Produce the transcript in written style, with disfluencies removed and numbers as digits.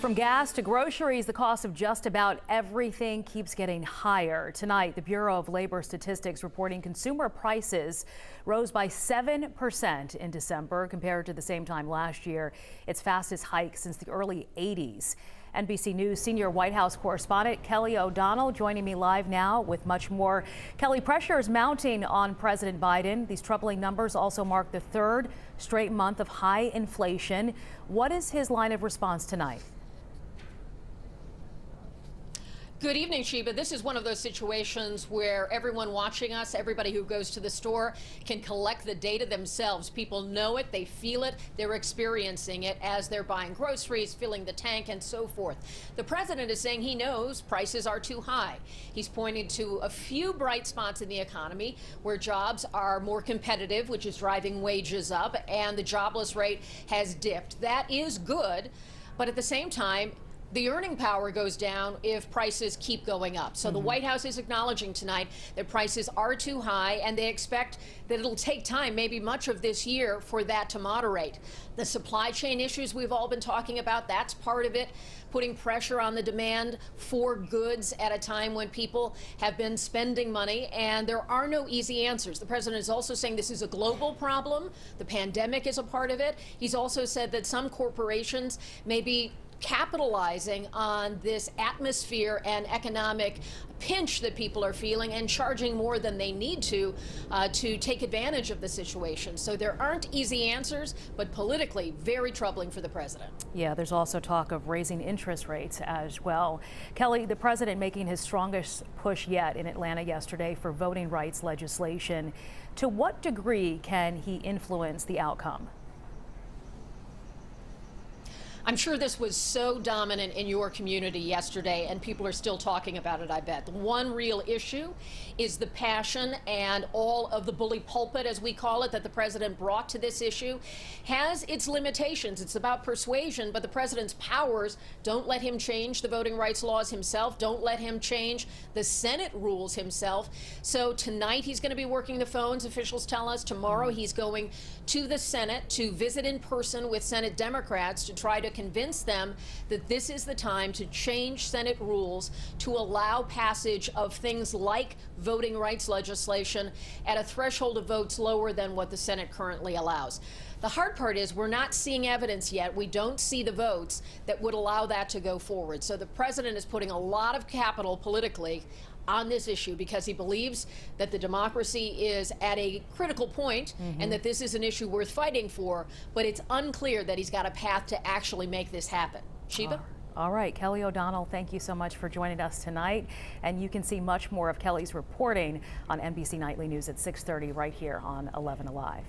From gas to groceries, the cost of just about everything keeps getting higher. Tonight, the Bureau of Labor Statistics reporting consumer prices rose by 7% in December compared to the same time last year, its fastest hike since the early 80s. NBC News senior White House correspondent Kelly O'Donnell joining me live now with much more. Kelly, pressure is mounting on President Biden. These troubling numbers also mark the third straight month of high inflation. What is his line of response tonight? Good evening, Sheba. This is one of those situations where everyone watching us, everybody who goes to the store, can collect the data themselves. People know it, they feel it, they're experiencing it as they're buying groceries, filling the tank, and so forth. The president is saying he knows prices are too high. He's pointed to a few bright spots in the economy where jobs are more competitive, which is driving wages up, and the jobless rate has dipped. That is good, but at the same time, the earning power goes down if prices keep going up. So the White House is acknowledging tonight that prices are too high, and they expect that it'll take time, maybe much of this year, for that to moderate. The supply chain issues we've all been talking about, that's part of it, putting pressure on the demand for goods at a time when people have been spending money, and there are no easy answers. The president is also saying this is a global problem. The pandemic is a part of it. He's also said that some corporations may be capitalizing on this atmosphere and economic pinch that people are feeling and charging more than they need to take advantage of the situation. So there aren't easy answers, but politically very troubling for the president. Yeah, there's also talk of raising interest rates as well. Kelly, the president making his strongest push yet in Atlanta yesterday for voting rights legislation. To what degree can he influence the outcome? I'm sure this was so dominant in your community yesterday, and people are still talking about it, I bet. The one real issue is the passion and all of the bully pulpit, as we call it, that the president brought to this issue has its limitations. It's about persuasion, but the president's powers don't let him change the voting rights laws himself, don't let him change the Senate rules himself. So tonight he's going to be working the phones, officials tell us. Tomorrow he's going to the Senate to visit in person with Senate Democrats to try to convince them that this is the time to change Senate rules to allow passage of things like voting rights legislation at a threshold of votes lower than what the Senate currently allows. The hard part is we're not seeing evidence yet. We don't see the votes that would allow that to go forward. So the president is putting a lot of capital politically on this issue because he believes that the democracy is at a critical point and that this is an issue worth fighting for, but it's unclear that he's got a path to actually make this happen. Sheba? All right, Kelly O'Donnell, thank you so much for joining us tonight. And you can see much more of Kelly's reporting on NBC Nightly News at 6:30 right here on 11 Alive.